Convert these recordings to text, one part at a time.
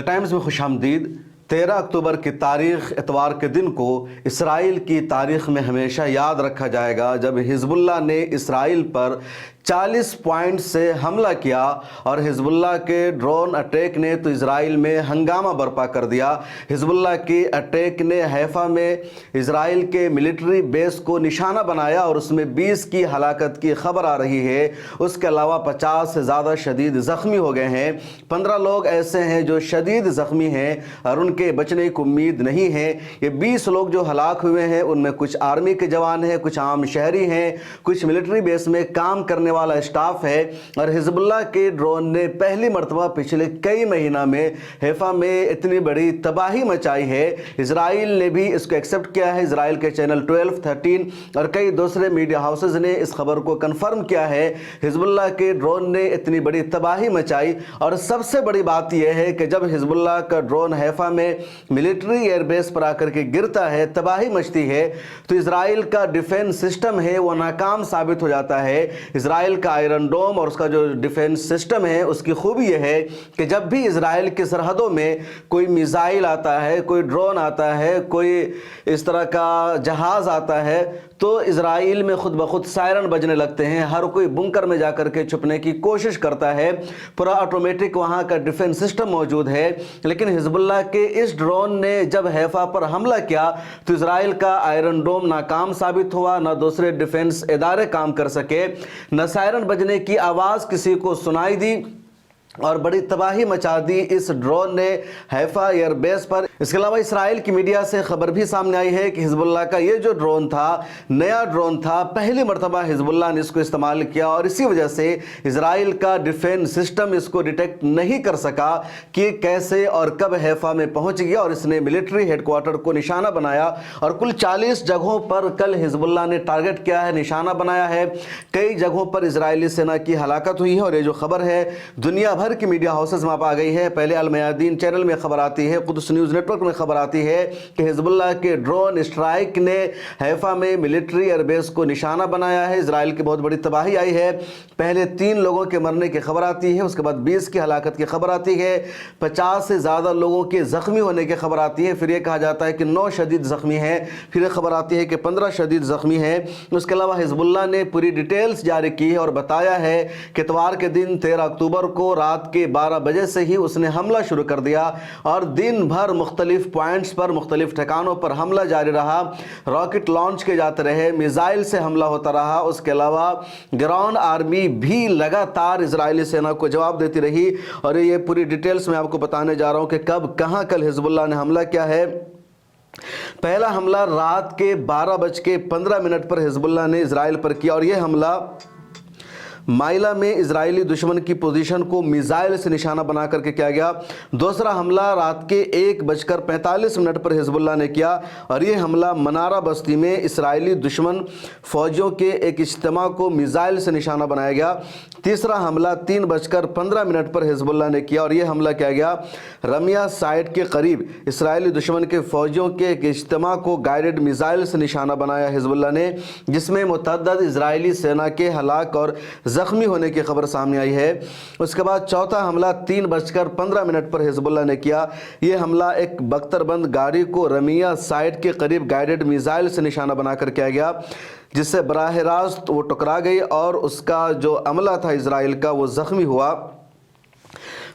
Times میں خوش آمدید۔ 13 اکتوبر کی تاریخ اتوار کے دن کو اسرائیل کی تاریخ میں ہمیشہ یاد رکھا جائے گا جب حزب اللہ نے اسرائیل پر 40 پوائنٹ سے حملہ کیا اور حزب اللہ کے ڈرون اٹیک نے تو اسرائیل میں ہنگامہ برپا کر دیا۔ حزب اللہ کی اٹیک نے حیفا میں اسرائیل کے ملٹری بیس کو نشانہ بنایا اور اس میں 20 کی ہلاکت کی خبر آ رہی ہے۔ اس کے علاوہ 50 سے زیادہ شدید زخمی ہو گئے ہیں۔ 15 لوگ ایسے ہیں جو شدید زخمی ہیں اور ان کے بچنے کی امید نہیں ہے۔ یہ 20 لوگ جو ہلاک ہوئے ہیں ان میں کچھ آرمی کے جوان ہیں، کچھ عام شہری ہیں، کچھ ملٹری بیس میں کام کرنے والا اسٹاف ہے۔ اور حزب اللہ کے ڈرون نے پہلی مرتبہ پچھلے کئی مہینہ میں حیفا میں اتنی بڑی تباہی مچائی ہے۔ اسرائیل نے بھی اس کو ایکسپٹ کیا ہے۔ اسرائیل کے چینل 12، 13 اور کئی دوسرے میڈیا ہاؤسز نے اس خبر کو کنفرم کیا ہے۔ حزب اللہ کے ڈرون نے اتنی بڑی تباہی مچائی اور سب سے بڑی بات یہ ہے کہ جب حزب اللہ کا ڈرون حیفا میں ملٹری ایئر بیس پر آ کر کے گرتا ہے، تباہی مچتی ہے، تو اسرائیل کا ڈیفنس سسٹم ہے وہ ناکام ثابت ہو جاتا ہے۔ اسرائیل کا آئرن ڈوم اور اس کا جو ڈیفنس سسٹم ہے اس کی خوبی یہ ہے کہ جب بھی اسرائیل کی سرحدوں میں کوئی میزائل آتا ہے، کوئی ڈرون آتا ہے، کوئی اس طرح کا جہاز آتا ہے تو اسرائیل میں خود بخود سائرن بجنے لگتے ہیں۔ ہر کوئی بنکر میں جا کر کے چھپنے کی کوشش کرتا ہے۔ پورا آٹومیٹک وہاں کا ڈیفنس سسٹم موجود ہے۔ لیکن حزب اللہ کے اس ڈرون نے جب حیفا پر حملہ کیا تو اسرائیل کا آئرن ڈوم ناکام ثابت ہوا، نہ دوسرے ڈیفنس ادارے کام کر سکے، نہ سائرن بجنے کی آواز کسی کو سنائی دی اور بڑی تباہی مچا دی اس ڈرون نے حیفا ایئر بیس پر۔ اس کے علاوہ اسرائیل کی میڈیا سے خبر بھی سامنے آئی ہے کہ حزب اللہ کا یہ جو ڈرون تھا، نیا ڈرون تھا، پہلی مرتبہ حزب اللہ نے اس کو استعمال کیا اور اسی وجہ سے اسرائیل کا ڈیفنس سسٹم اس کو ڈیٹیکٹ نہیں کر سکا کہ کیسے اور کب حیفا میں پہنچ گیا، اور اس نے ملٹری ہیڈ کوارٹر کو نشانہ بنایا اور کل 40 جگہوں پر کل حزب اللہ نے ٹارگٹ کیا ہے، نشانہ بنایا ہے۔ کئی جگہوں پر اسرائیلی سینا کی ہلاکت ہوئی ہے اور یہ جو خبر ہے دنیا بھر کی میڈیا ہاؤسز میں آ گئی ہے۔ پہلے المیادین چینل میں خبر آتی ہے، قدس نیوز نیٹ ورک میں خبر آتی ہے کہ حزب اللہ کے ڈرون اسٹرائک نے حیفا میں ملٹری ایئر بیس کو نشانہ بنایا ہے۔ اسرائیل کی بہت بڑی تباہی آئی ہے۔ پہلے 3 لوگوں کے مرنے کی خبر آتی ہے، اس کے بعد 20 کی ہلاکت کی خبر آتی ہے، 50 سے زیادہ لوگوں کے زخمی ہونے کی خبر آتی ہے، پھر یہ کہا جاتا ہے کہ 9 شدید زخمی ہیں، پھر یہ خبر آتی ہے کہ 15 شدید زخمی ہیں۔ اس کے علاوہ حزب اللہ نے پوری ڈیٹیلز جاری کی ہے اور بتایا ہے کہ اتوار کے دن 13 اکتوبر کو رات کے 12 بجے سے ہی اس نے حملہ شروع کر دیا اور دن بھر مختلف پوائنٹس پر، مختلف ٹھکانوں پر حملہ جاری رہا۔ راکٹ لانچ کے جاتے رہے، میزائل سے حملہ ہوتا رہا۔ اس کے علاوہ گراؤنڈ آرمی بھی لگاتار اسرائیلی سینا کو جواب دیتی رہی اور یہ پوری ڈیٹیلز میں آپ کو بتانے جا رہا ہوں کہ کب کہاں کل حزب اللہ نے حملہ کیا ہے۔ پہلا حملہ رات کے 12:15 پر حزب اللہ نے اسرائیل پر کیا اور یہ حملہ مائلہ میں اسرائیلی دشمن کی پوزیشن کو میزائل سے نشانہ بنا کر کے کیا گیا۔ دوسرا حملہ رات کے 1:45 پر حزب اللہ نے کیا اور یہ حملہ منارہ بستی میں اسرائیلی دشمن فوجیوں کے ایک اجتماع کو میزائل سے نشانہ بنایا گیا۔ تیسرا حملہ 3:15 پر حزب اللہ نے کیا اور یہ حملہ کیا گیا رمیا سائٹ کے قریب اسرائیلی دشمن کے فوجیوں کے ایک اجتماع کو گائیڈڈ میزائل سے نشانہ بنایا حزب اللہ نے، جس میں متعدد اسرائیلی سینا کے ہلاک اور زخمی ہونے کی خبر سامنے آئی ہے۔ اس کے بعد چوتھا حملہ 3:15 پر حزب اللہ نے کیا۔ یہ حملہ ایک بختر بند گاڑی کو رمیا سائٹ کے قریب گائیڈڈ میزائل سے نشانہ بنا کر کیا گیا، جس سے براہ راست وہ ٹکرا گئی اور اس کا جو عملہ تھا اسرائیل کا وہ زخمی ہوا۔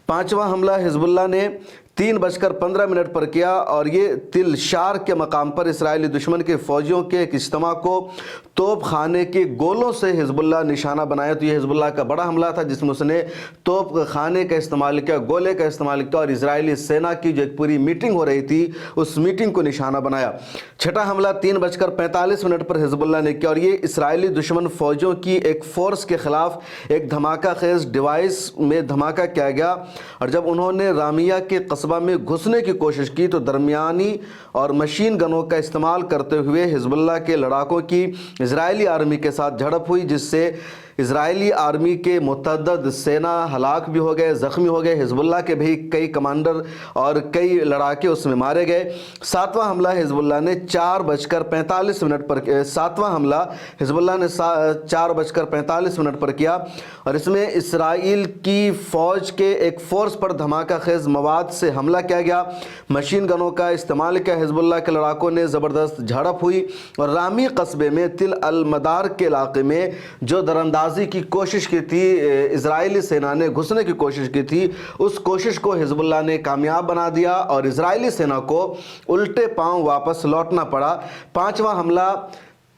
پانچواں حملہ حزب اللہ نے 3:15 پر کیا اور یہ تل شار کے مقام پر اسرائیلی دشمن کے فوجیوں کے ایک اجتماع کو توپ خانے کے گولوں سے حزب اللہ نشانہ بنایا۔ تو یہ حزب اللہ کا بڑا حملہ تھا جس میں اس نے توپ خانے کا استعمال کیا، گولے کا استعمال کیا اور اسرائیلی سینا کی جو ایک پوری میٹنگ ہو رہی تھی اس میٹنگ کو نشانہ بنایا۔ چھٹا حملہ 3:45 پر حزب اللہ نے کیا اور یہ اسرائیلی دشمن فوجیوں کی ایک فورس کے خلاف ایک دھماکہ خیز ڈیوائس میں دھماکہ کیا گیا اور جب انہوں نے رامیہ کے قصبہ میں گھسنے کی کوشش کی تو درمیانی اور مشین گنوں کا استعمال کرتے ہوئے حزب اللہ کے لڑاکوں کی اسرائیلی آرمی کے ساتھ جھڑپ ہوئی، جس سے اسرائیلی آرمی کے متعدد سینا ہلاک بھی ہو گئے، زخمی ہو گئے، حزب اللہ کے بھی کئی کمانڈر اور کئی لڑاکے اس میں مارے گئے۔ ساتواں حملہ حزب اللہ نے 4:45 پر ساتواں حملہ حزب اللہ نے 4:45 پر کیا، اور اس میں اسرائیل کی فوج کے ایک فورس پر دھماکہ خیز مواد سے حملہ کیا گیا، مشین گنوں کا استعمال کیا۔ حزب اللہ کے لڑاکوں نے زبردست جھڑپ ہوئی اور رامی قصبے میں تل المدار کے علاقے میں جو دراندازی کی کوشش کی تھی، اسرائیلی سینا نے گھسنے کی کوشش کی تھی، اس کوشش کو حزب اللہ نے کامیاب بنا دیا اور اسرائیلی سینا کو الٹے پاؤں واپس لوٹنا پڑا۔ پانچواں حملہ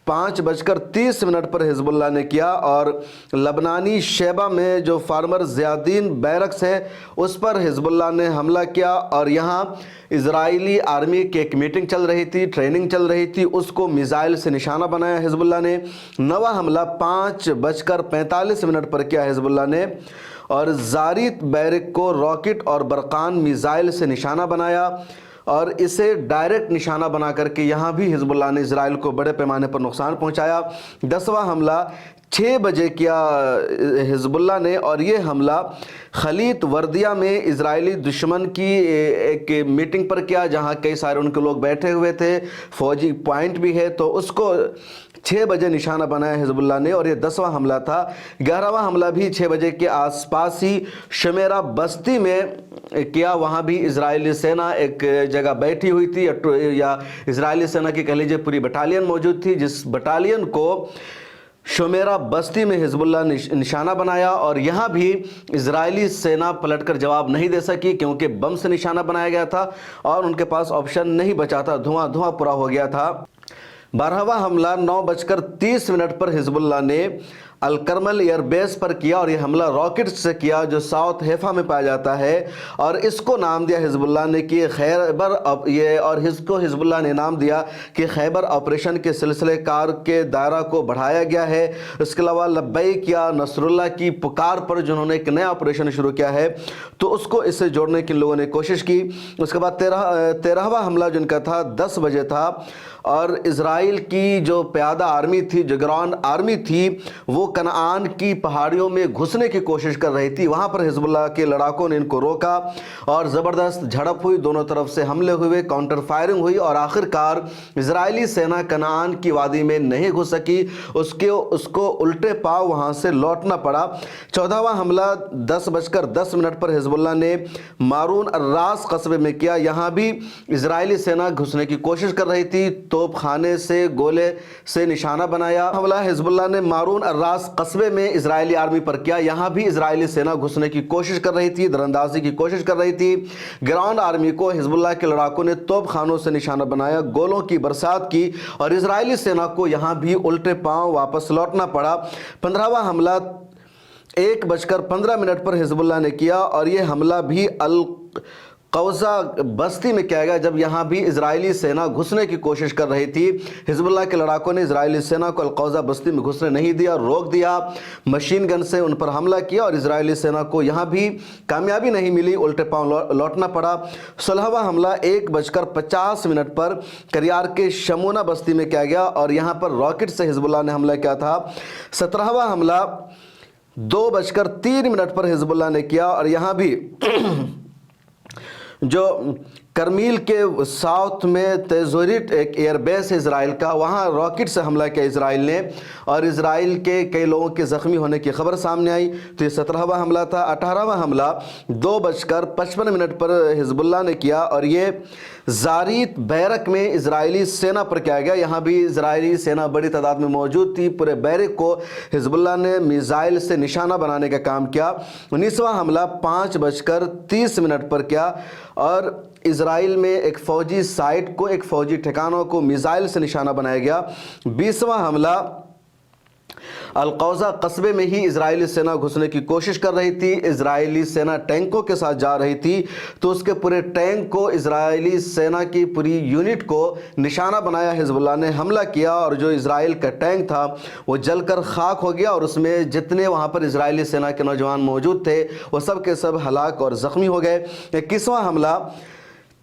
5:30 پر حزب اللہ نے کیا اور لبنانی شیبہ میں جو فارمر زیادین بیرکس ہے اس پر حزب اللہ نے حملہ کیا، اور یہاں اسرائیلی آرمی کی ایک میٹنگ چل رہی تھی، ٹریننگ چل رہی تھی، اس کو میزائل سے نشانہ بنایا حزب اللہ نے۔ نواں حملہ 5:45 پر کیا حزب اللہ نے، اور زاریت بیرک کو راکٹ اور برقان میزائل سے نشانہ بنایا اور اسے ڈائریکٹ نشانہ بنا کر کے یہاں بھی حزب اللہ نے اسرائیل کو بڑے پیمانے پر نقصان پہنچایا۔ 10واں حملہ 6 بجے کیا حزب اللہ نے، اور یہ حملہ خلیط وردیہ میں اسرائیلی دشمن کی ایک میٹنگ پر کیا جہاں کئی سارے ان کے لوگ بیٹھے ہوئے تھے، فوجی پوائنٹ بھی ہے، تو اس کو 6 بجے نشانہ بنایا حزب اللہ نے، اور یہ 10واں حملہ تھا۔ 11واں حملہ بھی 6 بجے کے آس پاس ہی شمیرہ بستی میں کیا، وہاں بھی اسرائیلی سینا ایک جگہ بیٹھی ہوئی تھی، یا اسرائیلی سینا کی کہہ لیجیے پوری بٹالین موجود تھی، جس بٹالین کو شمیرہ بستی میں حزب اللہ نے نشانہ بنایا، اور یہاں بھی اسرائیلی سینا پلٹ کر جواب نہیں دے سکی کیونکہ بم سے نشانہ بنایا گیا تھا اور ان کے پاس آپشن نہیں بچا تھا، دھواں پورا ہو گیا تھا۔ 12واں حملہ 9:30 پر حزب اللہ نے الکرمل ایئر بیس پر کیا، اور یہ حملہ راکٹ سے کیا جو ساؤتھ حیفا میں پایا جاتا ہے، اور اس کو نام دیا حزب اللہ نے کہ خیبر، اور حزب اللہ نے نام دیا کہ خیبر آپریشن کے سلسلے کار کے دائرہ کو بڑھایا گیا ہے۔ اس کے علاوہ لبیک یا نصر اللہ کی پکار پر جنہوں نے ایک نیا آپریشن شروع کیا ہے، تو اس کو اس سے جوڑنے کی لوگوں نے کوشش کی۔ اس کے بعد 13واں حملہ جن کا تھا 10 بجے تھا، اور اسرائیل کی جو پیادہ آرمی تھی، جو گراؤنڈ آرمی تھی، وہ کنعان کی پہاڑیوں میں گھسنے کی کوشش کر رہی تھی۔ وہاں پر حزب اللہ کے لڑاکوں نے ان کو روکا اور زبردست جھڑپ ہوئی، دونوں طرف سے حملے ہوئے، کاؤنٹر فائرنگ ہوئی، اور آخر کار اسرائیلی سینا کنعان کی وادی میں نہیں گھس سکی، اس کو الٹے پاؤں وہاں سے لوٹنا پڑا۔ 14واں حملہ 10:10 پر حزب اللہ نے مارون الراس قصبے میں کیا، یہاں بھی اسرائیلی سینا گھسنے کی کوشش کر رہی تھی، توپ خانے سے گولے سے نشانہ بنایا۔ حملہ حزب اللہ نے مارون الراس قصبے میں اسرائیلی آرمی پر کیا، یہاں بھی اسرائیلی سینا گھسنے کی کوشش کر رہی تھی، دراندازی کی کوشش کر رہی تھی۔ گراؤنڈ آرمی کو حزب اللہ کے لڑاکوں نے توپ خانوں سے نشانہ بنایا، گولوں کی برسات کی، اور اسرائیلی سینا کو یہاں بھی الٹے پاؤں واپس لوٹنا پڑا۔ 15واں حملہ 1:15 پر حزب اللہ نے کیا، اور یہ حملہ بھی القوزہ بستی میں کیا گیا، جب یہاں بھی اسرائیلی سینا گھسنے کی کوشش کر رہی تھی۔ حزب اللہ کے لڑاکوں نے اسرائیلی سینا کو القوزہ بستی میں گھسنے نہیں دیا، روک دیا، مشین گن سے ان پر حملہ کیا، اور اسرائیلی سینا کو یہاں بھی کامیابی نہیں ملی، الٹے پاؤں لوٹنا پڑا۔ 16واں حملہ 1:50 پر کریار کے شمونہ بستی میں کیا گیا، اور یہاں پر راکٹ سے حزب اللہ نے حملہ کیا تھا۔ 17واں حملہ 2:03 پر حزب اللہ نے کیا، اور یہاں بھی جو کرمیل کے ساؤتھ میں تیزوریٹ ایک ایئر بیس ہے اسرائیل کا، وہاں راکٹ سے حملہ کیا اسرائیل نے، اور اسرائیل کے کئی لوگوں کے زخمی ہونے کی خبر سامنے آئی، تو یہ 17واں حملہ تھا۔ 18واں حملہ 2:55 پر حزب اللہ نے کیا، اور یہ زاریت بیرک میں اسرائیلی سینا پر کیا گیا، یہاں بھی اسرائیلی سینا بڑی تعداد میں موجود تھی، پورے بیرک کو حزب اللہ نے میزائل سے نشانہ بنانے کا کام کیا۔ 19واں حملہ 5:30 پر کیا، اور اسرائیل میں ایک فوجی سائٹ کو، ایک فوجی ٹھکانوں کو میزائل سے نشانہ بنایا گیا۔ 20واں حملہ القوزہ قصبے میں ہی اسرائیلی سینا گھسنے کی کوشش کر رہی تھی، اسرائیلی سینا ٹینکوں کے ساتھ جا رہی تھی، تو اس کے پورے ٹینک کو، اسرائیلی سینا کی پوری یونٹ کو نشانہ بنایا، حزب اللہ نے حملہ کیا، اور جو اسرائیل کا ٹینک تھا وہ جل کر خاک ہو گیا، اور اس میں جتنے وہاں پر اسرائیلی سینا کے نوجوان موجود تھے وہ سب کے سب ہلاک اور زخمی ہو گئے۔ 21واں حملہ